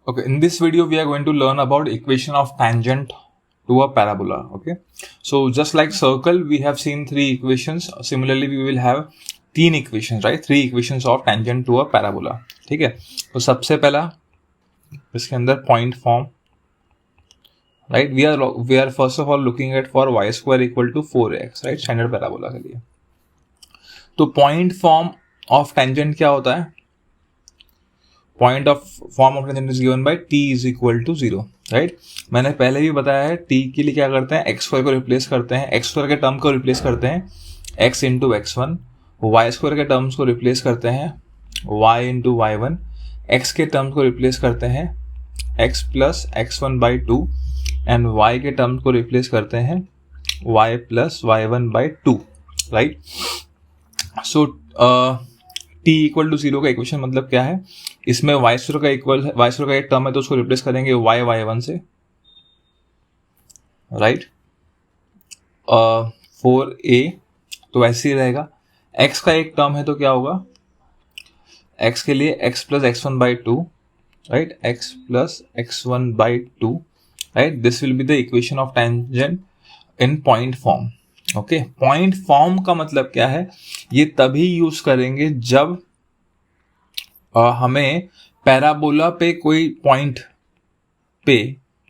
Okay, in this video we are going to learn about equation of tangent to a parabola. Okay, so just like circle we have seen three equations, similarly we will have तीन equations, right? Three equations of tangent to a parabola. ठीक है, तो सबसे पहला इसके अंदर point form, right? We are first of all looking at for y square equal to 4x, right? Standard parabola के लिए. तो point form of tangent क्या होता है? Point of form of tangent is given by t is equal to 0, right. मैंने पहले भी बताया है t के लिए क्या करते हैं, x स्क्वायर को रिप्लेस करते हैं, x स्क्वायर के टर्म को रिप्लेस करते हैं x into x1, y square के टर्म्स को रिप्लेस करते हैं y इंटू y1, x के टर्म्स को रिप्लेस करते हैं x plus x1 by 2 and y के टर्म्स को रिप्लेस करते हैं y plus y1 by 2, right. So t equal to 0 का इक्वेशन मतलब क्या है, इसमें y स्क्वायर का एक टर्म है तो उसको रिप्लेस करेंगे y1 से, राइट. 4a तो ऐसे ही रहेगा. x का एक टर्म है तो क्या होगा, x के लिए x plus x1 by 2, right, x plus x1 by 2, right. This will be the equation of tangent in point form. Okay, point form का मतलब क्या है, ये तभी यूज करेंगे जब हमें पैराबोला पे कोई पॉइंट पे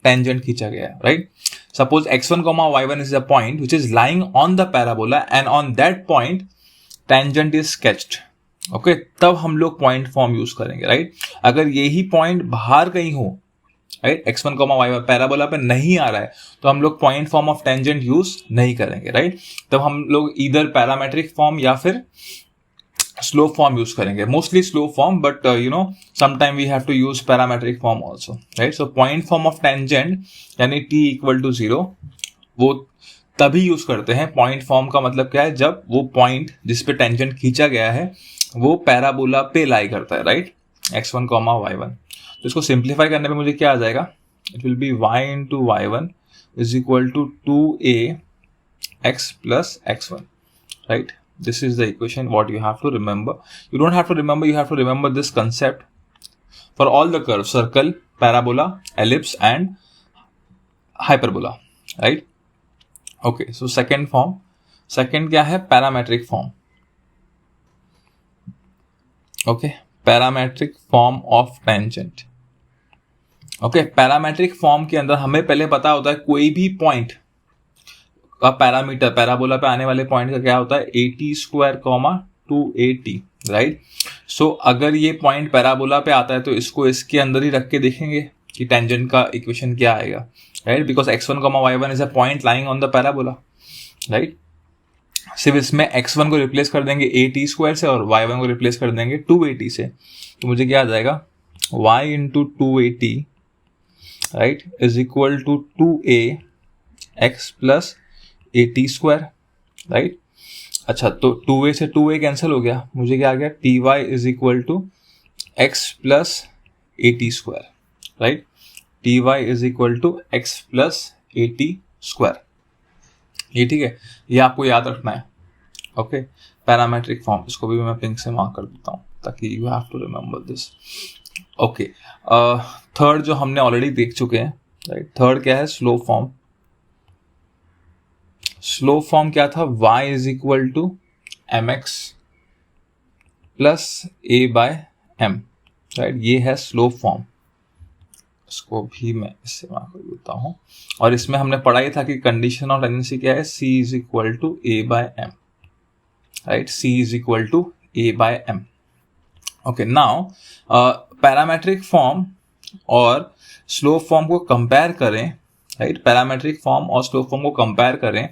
टेंजेंट खींचा गया है, right. Suppose x1, y1 is a point which is lying on the parabola and on that point tangent is sketched. Okay, तब हम लोग पॉइंट फॉर्म यूज करेंगे, राइट. अगर यही पॉइंट बाहर कहीं हो, राइट, x1, y1 पैराबोला पे नहीं आ रहा है तो हम लोग point form of tangent use नहीं करेंगे, राइट. तब हम लोग इधर पैरामेट्रिक फॉर्म या फिर स्लोप फॉर्म यूज करेंगे, mostly slope form, but sometime we have to use parametric form also, right. So point form of tangent यानी t इक्वल टू 0 वो तभी यूज करते हैं. पॉइंट फॉर्म का मतलब क्या है, जब वो पॉइंट जिसपे टेंजेंट खींचा गया है वो पैराबोला पे लाई करता है, राइट, x1, y1. तो इसको सिंप्लीफाई करने पे मुझे क्या आ जाएगा, it will be y into y1 is equal to 2a x plus x1, right. This is the equation what you have to remember. You don't have to remember, you have to remember this concept for all the curves: circle, parabola, ellipse and hyperbola, right. Okay, so second form, second क्या है, parametric form. Okay, parametric form of tangent. Okay, parametric form के अंदर हमें पहले पता होता है कोई भी पॉइंट का पैरामीटर, पैराबोला पे आने वाले पॉइंट का क्या होता है, at स्क्वायर 2at, राइट. सो अगर ये पॉइंट पैराबोला पे आता है तो इसको इसके अंदर ही रख के देखेंगे कि टेंजेंट का इक्वेशन क्या आएगा, right, because x1, y1 is a point lying on the parabola, right. सिर्फ इसमें x1 को रिप्लेस कर देंगे at स्क्वायर से और y1 को रिप्लेस कर देंगे 2at से, तो मुझे क्या आ जाएगा, y into 2at, right, is equal to 2a x plus at square, right. अच्छा, तो 2a से 2a कैंसिल हो गया, मुझे क्या आ गया, ty is equal to x plus at square, right. ty is equal to x plus at square. ये ठीक है, ये आपको याद रखना है. ओके, पैरामेट्रिक फॉर्म, इसको भी मैं पिंक से मार्क कर देता हूँ ताकि you have to remember this. Okay, third जो हमने ऑलरेडी देख चुके हैं, राइट. थर्ड क्या है, स्लोप फॉर्म. स्लोप फॉर्म क्या था, y is equal to mx plus a by m, right. ये है स्लोप फॉर्म, इसको भी मैं इससे मार्क कर देता हूँ. और इसमें हमने पढ़ा था कि कंडीशन ऑफ टेंडेंसी क्या है, c is equal to a by m, right. c is equal to a by m. Okay, now parametric form और स्लोप फॉर्म को कंपेयर करें, राइट. पैरामेट्रिक फॉर्म और स्लोप फॉर्म को कंपेयर करें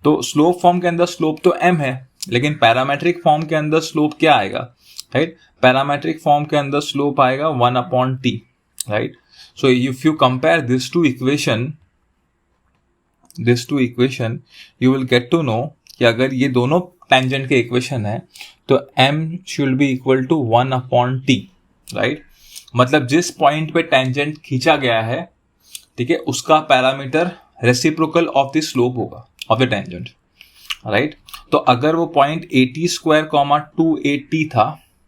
तो slope form के अंदर स्लोप तो m है, लेकिन पैरामेट्रिक फॉर्म के अंदर स्लोप क्या आएगा, राइट. पैरामेट्रिक फॉर्म के अंदर स्लोप आएगा 1/t, right. So if you compare this to equation you will get to know कि अगर ये दोनों टेंजेंट के इक्वेशन है तो m should be equal to 1/t, right. मतलब जिस पॉइंट पे टेंजेंट खींचा गया है, ठीक है, उसका parameter reciprocal of the slope होगा ऑफ द टेंजेंट, राइट. तो अगर वो पॉइंट at स्क्वायर 2at था,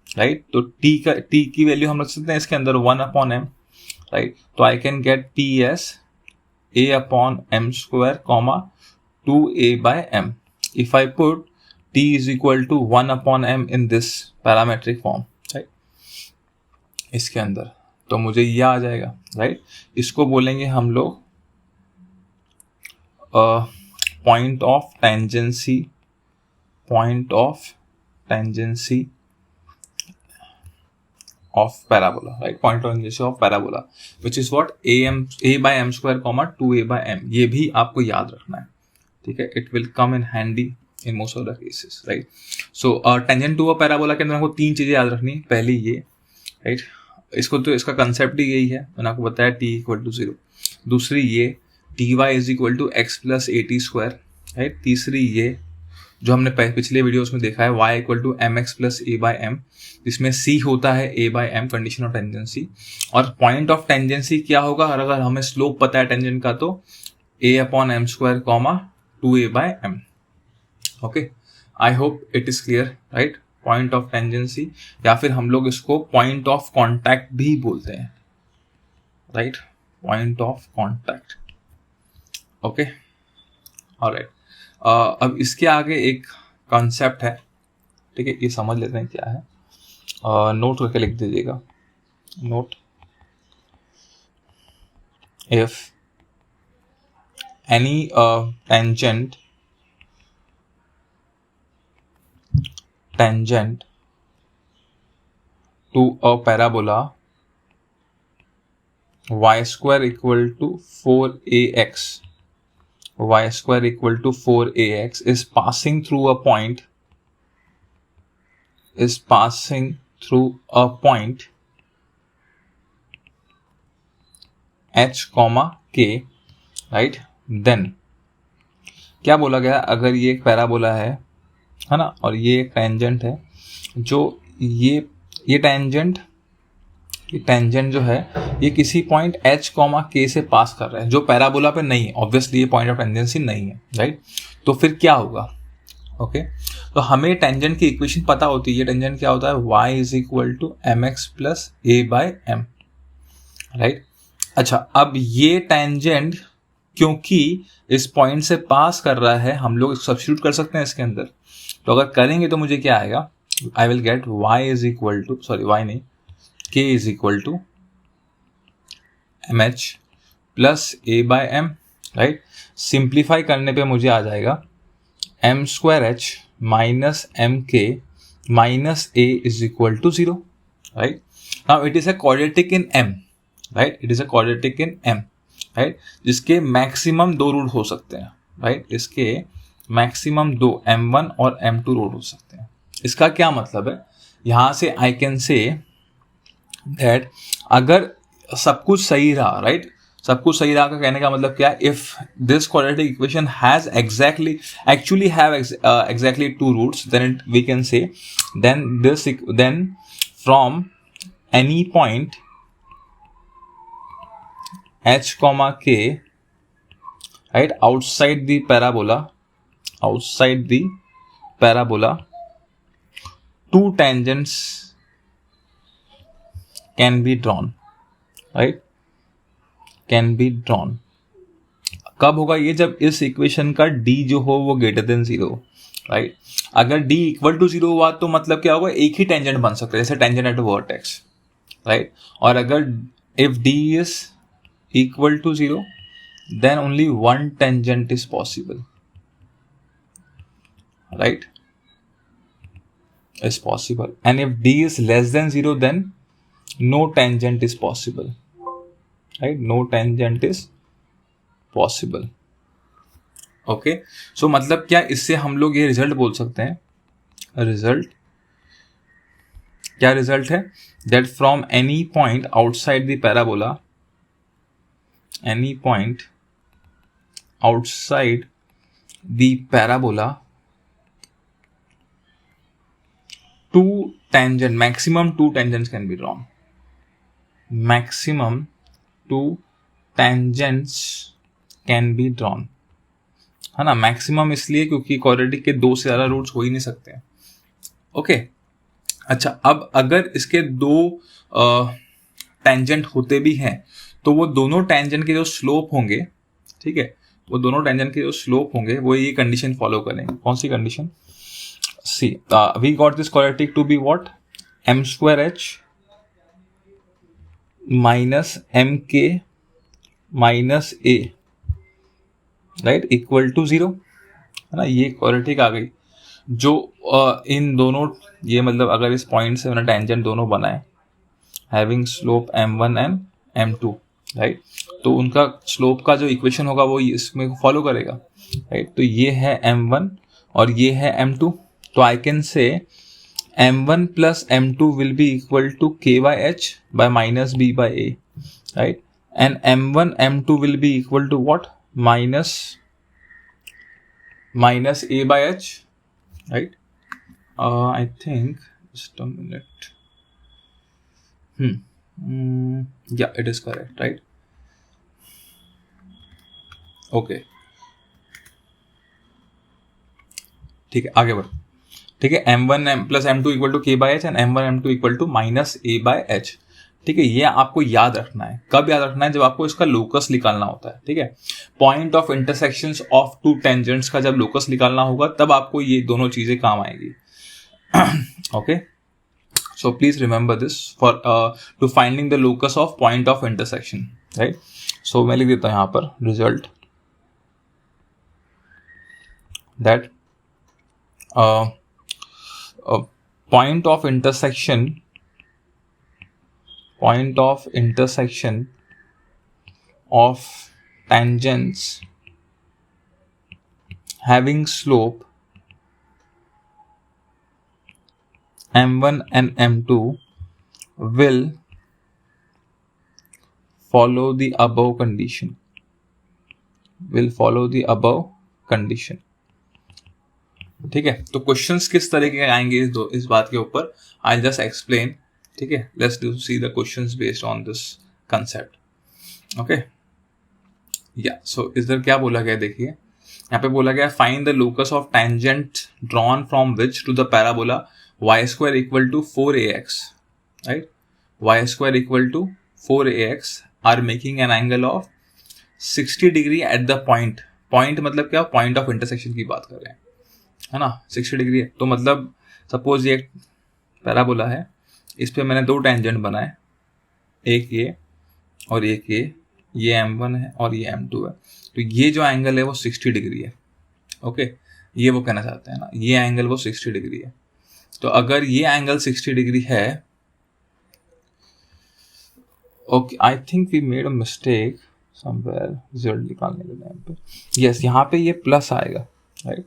राइट, तो t की वैल्यू हम रख सकते हैं इसके अंदर 1/m, राइट. तो I can gate P as a upon m square comma 2a by m. If I put t is equal to 1 upon m in this parametric form, right, इसके अंदर, तो मुझे ये आ जाएगा, राइट. इसको बोलेंगे हम लोग point of tangency, point of tangency of parabola, right, point of tangent of parabola, which is what a by m square comma 2a by m. ये भी आपको याद रखना है, ठीक है. it will come in handy in most of the cases, right. so tangent to a parabola के अंदर आपको तीन चीजें याद रखनी है. पहली ये, राइट, इसको तो इसका कंसेप्ट ही यही है, मैंने आपको बताया t इक्वल टू 0. दूसरी ये t y is equal to x plus a t square, right. तीसरी ये जो हमने पिछले वीडियोस में देखा है y equal to m x plus A by m, जिसमें c होता है a by m, condition of tangency. और पॉइंट ऑफ टेंजेंसी क्या होगा, अगर हमें स्लोप पता है टेंजेंट का, तो a upon m square comma 2a by m. Okay, I hope it is clear, right. Point of tangency, या फिर हम लोग इसको पॉइंट ऑफ कॉन्टैक्ट भी बोलते हैं, right, point of contact. Okay, alright. अब इसके आगे एक कॉन्सेप्ट है, ठीक है, ये समझ लेते हैं क्या है. नोट करके लिख दीजिएगा. Note, if any tangent to a parabola y square equal to 4ax, y square equal to 4ax is passing through a point, h comma k, right. then क्या बोला गया, अगर ये एक पैराबोला है ना, और ये एक टेंजेंट है, जो ये टेंजेंट जो है ये किसी पॉइंट h कॉमा k से पास कर रहा है, जो पैराबोला पे नहीं है, ऑब्वियसली ये पॉइंट ऑफ टेंजेंसी नहीं है, राइट. तो फिर क्या होगा, ओके. तो हमें टेंजेंट की इक्वेशन पता होती है. ये टेंजेंट क्या होता है, y is equal to m x plus A by M, right. अच्छा, अब ये टेंजेंट क्योंकि इस पॉइंट से पास कर रहा है, हम लोग सब्स्टिट्यूट कर सकते हैं इसके अंदर. तो अगर करेंगे तो मुझे क्या आएगा, I will get y is equal to, sorry y नहीं, k is equal to M H plus A by M, right. Simplify करने पे मुझे आ जाएगा M square H minus M K minus A is equal to 0, right. Now it is a quadratic in m, right. It is a quadratic in m, right, जिसके maximum 2 root हो सकते हैं, right. इसके मैक्सिमम 2 m1 और m2 root हो सकते हैं. इसका क्या मतलब है, यहां से आई कैन से दैट अगर सब कुछ सही रहा, राइट, सब कुछ सही रहा का कहने का मतलब क्या है, if this quadratic equation has actually have exactly 2 roots, then we can say then from any point h comma k, right, outside the parabola 2 tangents can be drawn, right, can be drawn. कब होगा ये, जब इस equation का d जो हो वो greater than 0, right. अगर d इक्वल टू 0 हुआ तो मतलब क्या होगा, एक ही टेंजेंट बन सकता है, जैसे टेंजेंट एट वर्टेक्स, राइट. और अगर if d is equal to 0, then only one tangent is possible, right, is possible. And if d is less than 0, then no tangent is possible, right, no tangent is possible. okay, so मतलब क्या, इससे हम लोग ये result बोल सकते हैं, result क्या रिजल्ट है, that from any point outside the parabola, any point outside the parabola, maximum 2 tangents can be drawn. Maximum 2 tangents can be drawn, है ना. मैक्सिमम इसलिए क्योंकि क्वाड्रेटिक के 2 से ज़्यादा रूट्स हो ही नहीं सकते हैं. ओके, अच्छा, अब अगर इसके 2 टेंजेंट होते भी हैं तो वो दोनों टेंजेंट के जो स्लोप होंगे, ठीक है, वो दोनों टेंजेंट के जो स्लोप होंगे वो ये कंडीशन फॉलो करेंगे. कौन सी condition? See we got this quadratic to be what, m square h minus M K minus A, right, equal to 0, है ना. ये क्वाड्रेटिक आ गई जो इन दोनों, ये मतलब अगर इस पॉइंट से मैंने टेंजेंट दोनों बनाए having slope m1 and m2, right, तो उनका स्लोप का जो इक्वेशन होगा वो इसमें फॉलो करेगा, राइट. तो ये है m1 और ये है m2. तो I can say m1 plus m2 will be equal to k by h by minus b by a, right, and m1 m2 will be equal to what, minus a by h, right. I think just a minute. Yeah, it is correct, right. Okay, ठीक है, आगे बढ़ो. ठीक है, m1 plus m2 equal to k by h and m1 m2 equal to minus a by h. ठीक है, ये आपको याद रखना है. कब याद रखना है? जब आपको इसका लोकस निकालना होता है. ठीक है, point of intersections of to tangents का जब लोकस निकालना होगा तब आपको ये दोनों चीजें काम आएगी. Okay, so please remember this for to finding the locus of point of intersection, right. So मैं लिख देता हूं यहाँ पर result that point of intersection of tangents having slope m1 and m2 will follow the above condition. ठीक है, तो questions किस तरीके के आएंगे इस बात के ऊपर आई जस्ट एक्सप्लेन. ठीक है, let's do see the questions based on this concept. Okay, या सो इधर क्या बोला गया, देखिए यहाँ पे बोला गया find the locus of tangent drawn from which to the parabola y square equal to 4ax, राइट, y square equal to 4ax are making an angle of 60 degree at the point. Point मतलब क्या? Point of intersection की बात कर रहे हैं, है ना. 60 डिग्री है तो मतलब सपोज ये एक पैराबोला है, इस पे मैंने दो टेंजेंट बनाए, एक ये और एक ये m1 है और ये m2 है. तो ये जो एंगल है वो 60 डिग्री है. ओके, ये वो कहना चाहते हैं ना, ये एंगल वो 60 डिग्री है. तो अगर ये एंगल 60 डिग्री है, okay, I think we made a mistake somewhere result निकालने के टाइम पे. यस, यहाँ पे ये प्लस आएगा, राइट,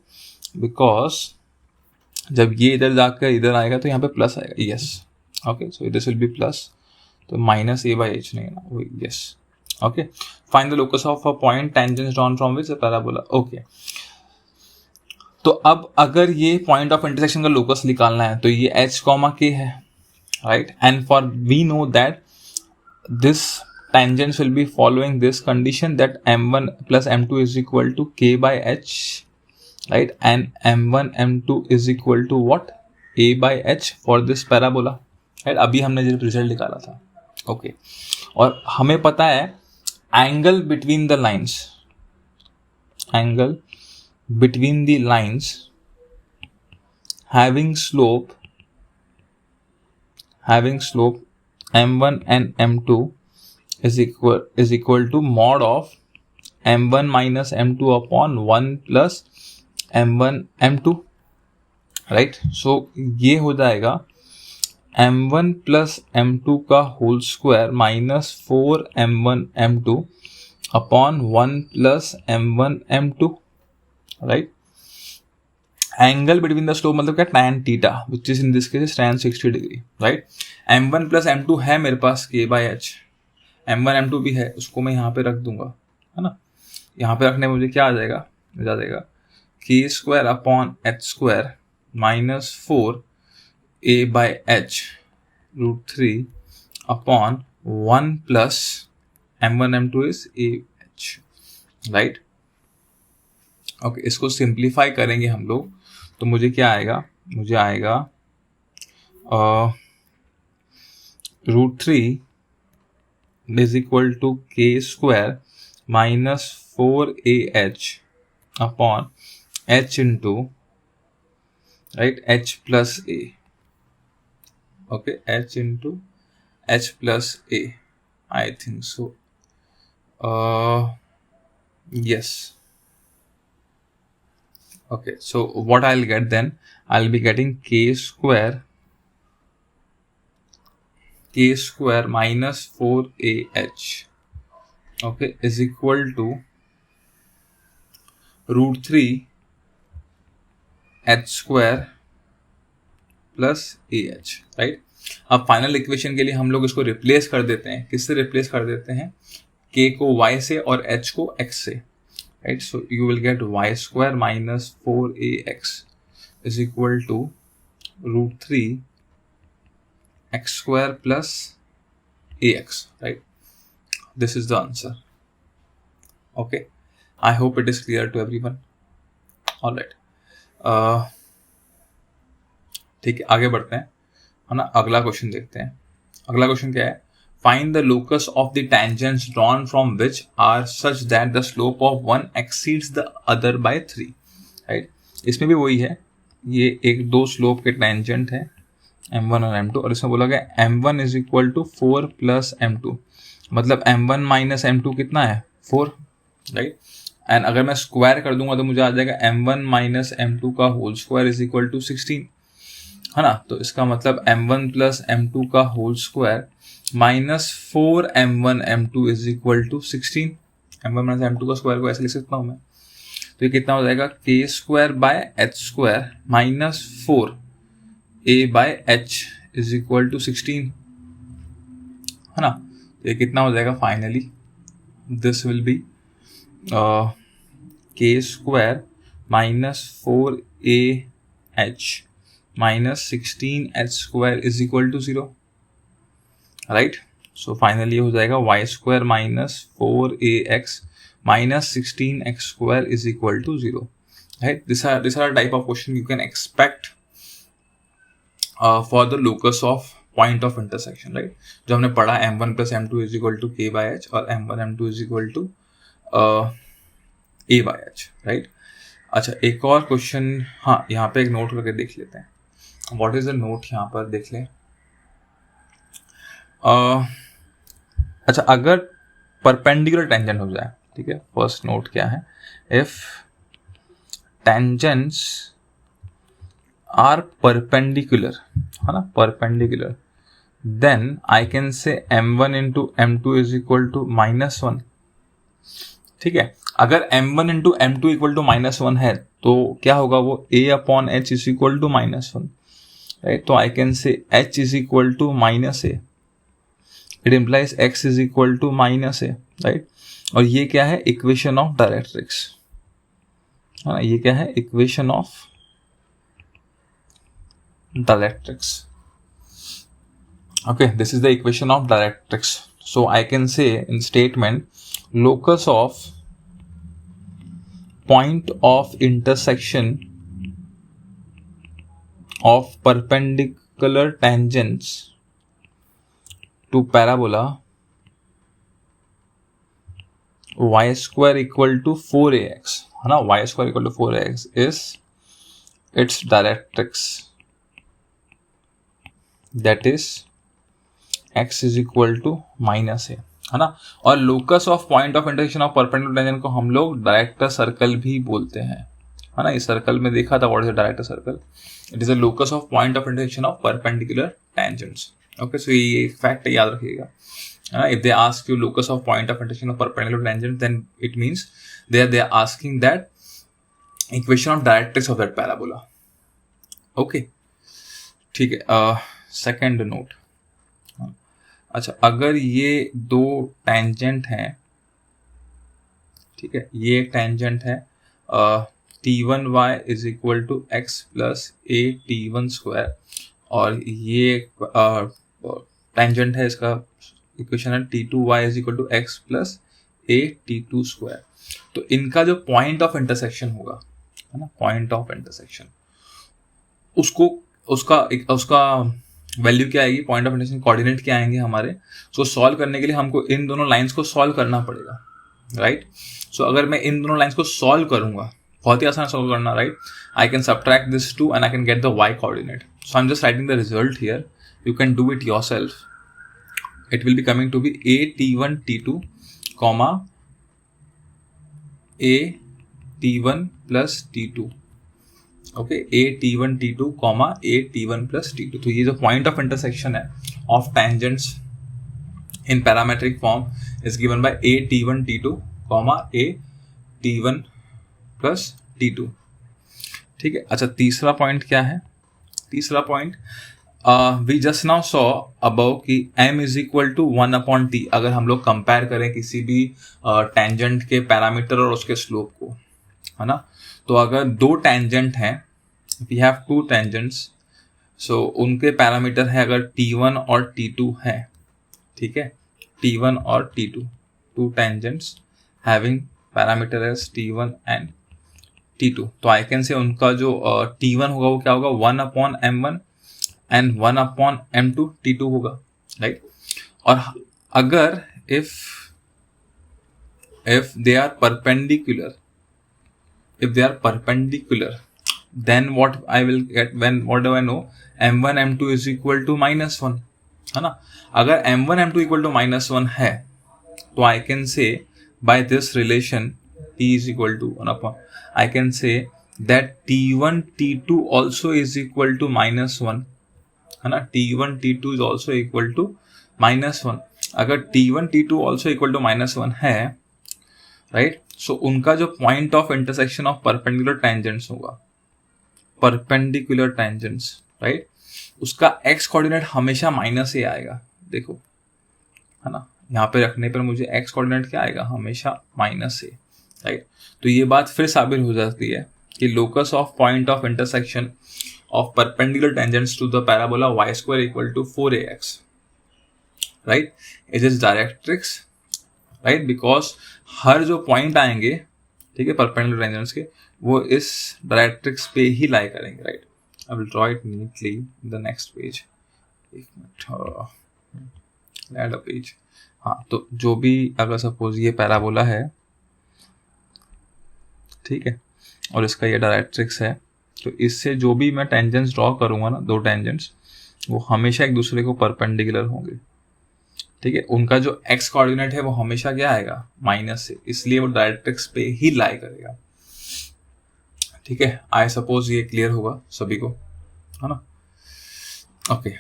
बिकॉज जब ये इधर जाकर इधर आएगा तो यहाँ पे प्लस आएगा. Yes, okay, so this will be plus, तो माइनस a by h नहीं है ना, वो. Yes, okay, find the locus of a point tangent drawn from which parabola. Okay, तो अब अगर ये पॉइंट ऑफ इंटरसेक्शन का लोकस निकालना है तो ये h, k है, right, and for we know that this tangents will be following this condition that m1 plus m2 is equal to k by h, right, and m1 m2 is equal to what, a by h for this parabola, right. अभी हमने जो result निकाला था, okay, और हमें पता है angle between the lines having slope m1 and m2 is equal to mod of m1 minus m2 upon 1 plus m1 m2, right. so ये हो जाएगा m1 plus m2 का whole square minus 4 m1 m2 upon 1 plus m1 m2, right. Angle between the slope मतलब क्या, tan theta, which is in this case tan 60 degree, right. m1 plus m2 है मेरे पास k by h, m1 m2 भी है, उसको मैं यहाँ पे रख दूंगा, है ना. यहाँ पे रखने में मुझे क्या आ जाएगा k square upon h square minus 4 a by h √3 upon 1 plus m1 m2 is a h, right. Okay, इसको सिंप्लीफाई करेंगे हम लोग तो मुझे क्या आएगा, मुझे आएगा √3 is equal to k square minus 4ah upon h into, right, h plus a. Okay, h into h plus a. I think so. Yes. Okay, so what I'll get then, I'll be getting k square minus 4ah, okay, is equal to root 3 h square plus A H, right. अब final equation के लिए हम लोग इसको replace कर देते हैं. किससे रिप्लेस कर देते हैं? k को y से और h को x से, right. So you will get y square minus 4ax is equal to root 3 x square plus ax, right. This is the answer. Okay, I hope it is clear to everyone. Alright, ठीक है, आगे बढ़ते हैं, है ना. अगला question देखते हैं. अगला क्वेश्चन क्या है? Find the locus of the tangents drawn from which are such that the slope of one exceeds the other by 3, right. इसमें भी वही है, ये एक दो स्लोप के टेंजेंट है m1 और m2, और इसमें बोला गया m1 is equal to 4 plus m2, मतलब m1 माइनस m2 कितना है? 4, राइट. एंड अगर मैं स्क्वायर कर दूंगा तो मुझे आ जाएगा m1 माइनस m2 का whole square is equal to 16, है ना. तो इसका मतलब m1 प्लस m2 का whole square minus 4m1 m2 is equal to 16. m1 minus m2 का स्क्वायर को ऐसे लिख सकता हूँ मैं. तो ये कितना हो जाएगा? k square by h square minus 4a by h is equal to 16, है ना. तो ये कितना हो जाएगा finally? This will be k square माइनस 4ah minus 16h square is equal to 0, right. So finally हो जाएगा y square minus 4ax minus 16x square is equal to 0, right. These are type of question you can expect for the locus of point of intersection, right. जो हमने पढ़ा m1 plus m2 is equal to k by h और m1 m2 is equal to a by h, right. अच्छा, एक और question, हाँ, यहाँ पे एक नोट करके देख लेते हैं. व्हाट इज द नोट, यहाँ पर देख लें. अच्छा, अगर परपेंडिकुलर टेंजेंट हो जाए, ठीक है. फर्स्ट नोट क्या है? इफ टेंजेंट्स आर परपेंडिकुलर, है ना, perpendicular, then I can say m1 into m2 is equal to -1, ठीक है. अगर m1 into m2 equal to -1 है तो क्या होगा? वो a upon h is equal to -1, right. तो I can say h is equal to minus a, it implies x is equal to minus a, right. और ये क्या है? इक्वेशन ऑफ डायरेक्ट्रिक्स, है ना. ये क्या है? Equation of directrix. Okay, this is the equation of directrix. So I can से इन statement locus of point of intersection of perpendicular tangents to parabola y square equal to 4ax, है ना. y square equal to 4ax is its directrix, that is x is equal to -a, है ना. और locus of point of intersection of perpendicular tangent को हम लोग director circle भी बोलते हैं, है ना. इस सर्कल में देखा था what is the director circle. It is a locus of point of intersection of perpendicular tangents. Okay, so ये एक फैक्ट याद रखिएगा, है ना. If they ask you locus of point of intersection of perpendicular tangent, then it means they are asking that equation of directrix of that parabola. Okay, ठीक है. Second note. अच्छा, अगर ये दो टेंजेंट हैं, ठीक है, ये एक टेंजेंट है t1y is equal to x plus a t1 square, और ये टेंजेंट है, इसका इक्वेशन है t2y is equal to x plus a t2 square. तो इनका जो पॉइंट ऑफ इंटरसेक्शन होगा, है ना, पॉइंट ऑफ इंटरसेक्शन, उसका वैल्यू क्या आएगी, पॉइंट ऑफ इंटरसेक्शन कोऑर्डिनेट क्या आएंगे हमारे, उसको सॉल्व करने के लिए हमको इन दोनों लाइंस को सॉल्व करना पड़ेगा, राइट। सो अगर मैं इन दोनों लाइंस को सॉल्व करूंगा, बहुत ही आसान सॉल्व करना, right, I can subtract this two and I can get the y coordinate. So I am just writing the result here, you can do it yourself. It will be coming to be a t1 t2 comma a t1 plus t2. Okay, a t1 t2 comma a t1 plus t2. तो ये जो point of intersection है of tangents in parametric form is given bye a t1 t2 comma a t1 plus t2. ठीक है. अच्छा, तीसरा point क्या है? तीसरा point we just now saw above कि m is equal to 1/t. अगर हम लोग कंपेयर करें किसी भी टेंजेंट के पैरामीटर और उसके स्लोप को, है ना, तो अगर दो टेंजेंट हैं, वी हैव टू टेंजेंट्स, सो उनके पैरामीटर है अगर t1 और t2 है, ठीक है, t1 और t2, two tangents having parameter as t1 and t2, तो आई कैन से उनका जो t1 होगा वो क्या होगा, 1/m1 एंड 1/m2 t2 होगा, राइट. और अगर if they are perpendicular, then what I will get, what do I know, m1 m2 is equal to -1, है ना. अगर m1 m2 equal to -1 है तो I can say by this relation t is equal to 1/, I can say that t1 t2 also is equal to -1, है ना. t1 t2 is also equal to -1. अगर t1 t2 also equal to -1 है, right, सो उनका जो point of intersection of perpendicular tangents होगा, perpendicular tangents, right, उसका x coordinate हमेशा -a आएगा. देखो, है ना, यहाँ पे रखने पर मुझे x कोऑर्डिनेट क्या आएगा, हमेशा -a, राइट. तो ये बात फिर साबित हो जाती है कि locus of point of intersection of perpendicular tangents to the parabola y square equal to 4ax, right, it is directrix, right, because हर जो पॉइंट आएंगे, ठीक है, perpendicular tangents के, वो इस डायरेक्ट्रिक्स पे ही लाई करेंगे, right. I will draw it neatly in the next page. एक मिनट, add a page. हाँ, तो जो भी अगर सपोज ये पैराबोला है, ठीक है, और इसका ये डायरेक्ट्रिक्स है, तो इससे जो भी मैं टेंजेंट्स ड्रॉ करूंगा ना, दो टेंजेंट्स, वो हमेशा एक दूसरे को परपेंडिकुलर होंगे, ठीक है. उनका जो x कोऑर्डिनेट है वो हमेशा क्या आएगा, -a, इसलिए वो डायरेक्ट्रिक्स पे ही लाई करेगा, ठीक है. आई सपोज ये क्लियर होगा सभी को, है ना. Okay,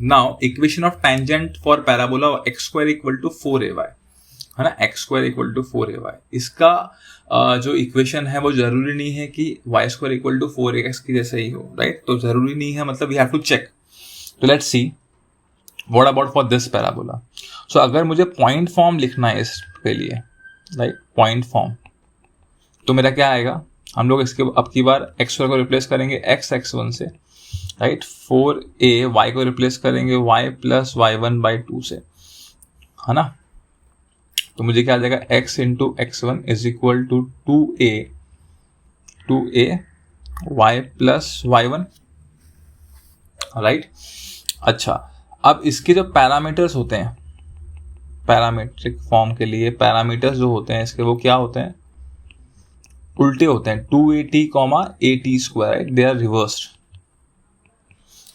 now equation of tangent for parabola x² equal to 4ay, है ना, x² इक्वल टू 4ay. इसका जो इक्वेशन है वो जरूरी नहीं है कि y² इक्वल टू 4ax की जैसे ही हो, राइट. तो जरूरी नहीं है, मतलब वी हैव टू चेक. तो let's see what about for this parabola. So अगर मुझे पॉइंट फॉर्म लिखना है इसके लिए, राइट, पॉइंट फॉर्म, तो मेरा क्या आएगा, हम लोग इसके अब की बार x² को रिप्लेस करेंगे x1 से, राइट, 4a, y को रिप्लेस करेंगे y प्लस y1/2 से, है ना. तो मुझे क्या आ जाएगा, x into x1 is equal to 2a y plus y1, right. अच्छा, अब इसके जो पैरामीटर्स होते हैं, पैरामेट्रिक फॉर्म के लिए पैरामीटर्स जो होते हैं इसके, वो क्या होते हैं, उल्टे होते हैं. 2at, at², right, they are reversed.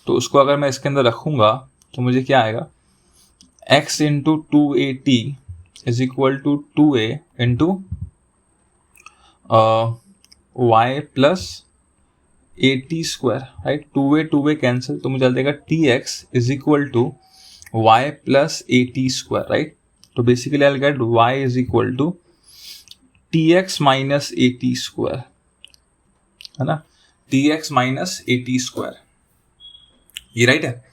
तो उसको अगर मैं इसके अंदर रखूंगा तो मुझे क्या आएगा, x into 2at is equal to 2a into y plus at², right. 2a cancel, तो मुझे देगा tx is equal to y plus at², right. तो basically I'll get y is equal to tx minus at², है ना, tx minus at², ये right है.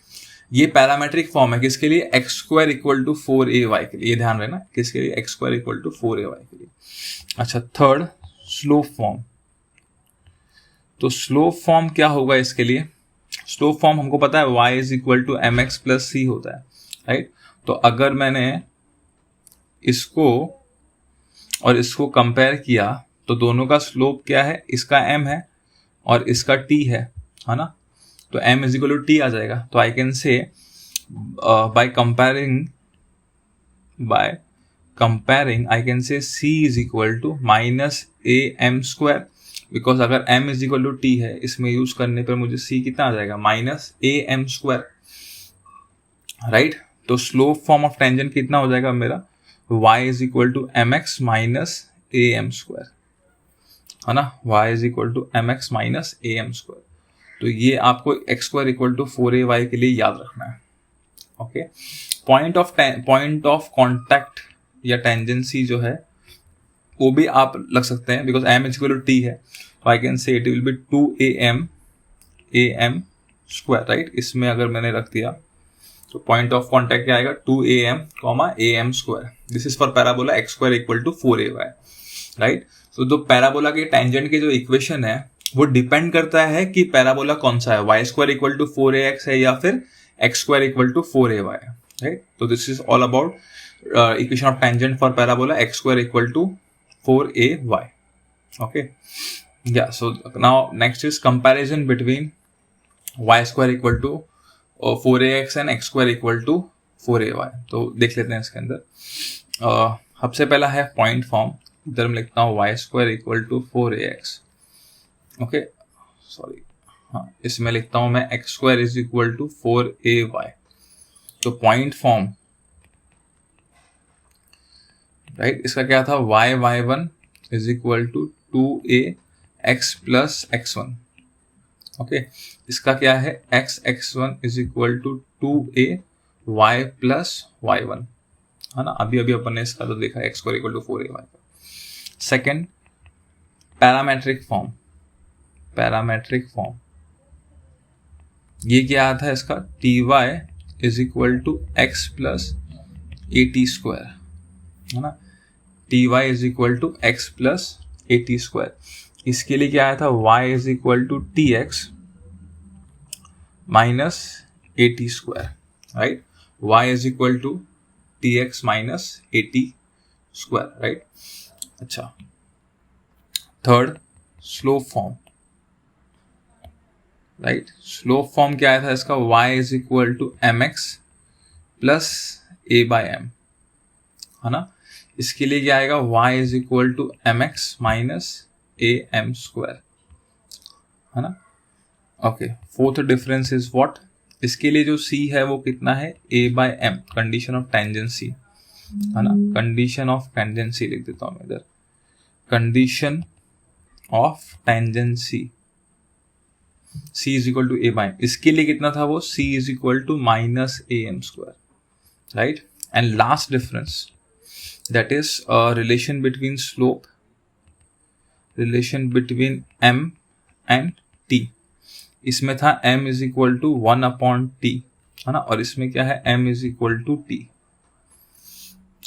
ये parametric form है किसके लिए, x² इक्वल टू 4ay के लिए. ये ध्यान रखना, किसके लिए, x² इक्वल टू 4ay के लिए. अच्छा, थर्ड स्लोप फॉर्म. तो स्लोप फॉर्म क्या होगा इसके लिए, स्लोप फॉर्म हमको पता है y is equal to mx plus c होता है, राइट. तो अगर मैंने इसको और इसको कंपेयर किया तो दोनों का स्लोप क्या है, इसका m है और इसका t है ना. तो m is equal to t आ जाएगा. तो I can say by comparing I can say c is equal to minus am square, because अगर m is equal to t है, इसमें यूज करने पर मुझे c कितना आ जाएगा, माइनस am स्क्वायर, राइट. तो स्लोप फॉर्म ऑफ टेंजेंट कितना हो जाएगा मेरा, y is equal to mx minus am square, है ना. y is equal to mx minus am square. तो ये आपको x square equal to 4ay के लिए याद रखना है. ओके. पॉइंट ऑफ कॉन्टैक्ट या टेंजेंसी जो है वो भी आप लग सकते हैं, because m is equal to t है. I can say it will be 2am square, right. इसमें अगर मैंने रख दिया तो पॉइंट ऑफ कॉन्टैक्ट क्या आएगा, 2am square. This is for parabola x square equal to 4ay, right. तो जो पैराबोला के टेंजेंट के जो इक्वेशन है वो डिपेंड करता है कि पैराबोला कौन सा है, y square equal to 4ax है या फिर x square equal to 4ay, right. तो this is all about equation of tangent for parabola x square equal to 4ay. Okay, yeah. So now next is comparison between y square equal to 4ax and x square equal to 4ay. तो देख लेते हैं इसके अंदर. सबसे पहला है point form. इधर मैं लिखता हूँ y square equal to 4ax. Okay, sorry, हाँ, इसमें लिखता हूँ मैं x square is equal to 4ay. तो पॉइंट फॉर्म, राइट, इसका क्या था, y1 is equal to 2ax plus x1. Okay, इसका क्या है, x1 is equal to 2ay plus y1, है ना. अभी अपन ने इसका तो देखा x square equal to 4ay. Second, parametric form, ये क्या आता है इसका, ty is equal to x plus at square, है ना. ty is equal to x plus at square. इसके लिए क्या आया था, y is equal to tx minus at square, right. y is equal to tx minus at square, right. अच्छा, third, slope form, right. Slope form क्या आया था इसका, y is equal to mx plus a by m, है ना. इसके लिए क्या आएगा, y is equal to mx minus am square, है ना. Okay, fourth difference is what, इसके लिए जो c है वो कितना है, a by m, condition of tangency, है ना. कंडीशन ऑफ टेंजेंसी लिख देता हूं मैं इधर, condition of tangency, c is equal to a by, इसके लिए कितना था वो, c is equal to minus am square, right. And last difference, that is a relation between slope, relation between m and t. इसमें था m is equal to 1 upon t, है ना, और इसमें क्या है, m is equal to t.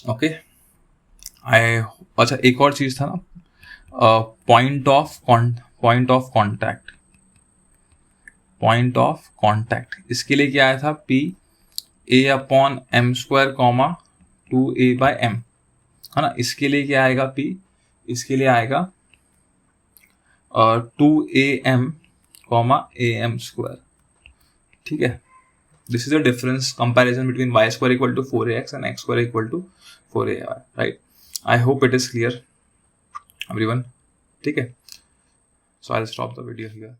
Okay, अच्छा, एक और चीज था ना, पॉइंट ऑफ कॉन्टैक्ट, इसके लिए क्या आया था, p a upon m square comma 2a by m, है ना. इसके लिए क्या आएगा, p, इसके लिए आएगा 2am कॉमा am स्क्वायर, ठीक है. This is the difference, comparison between y square equal to 4ax and x square equal to 4ay, right. I hope it is clear everyone, ठीक है. So I will stop the video here.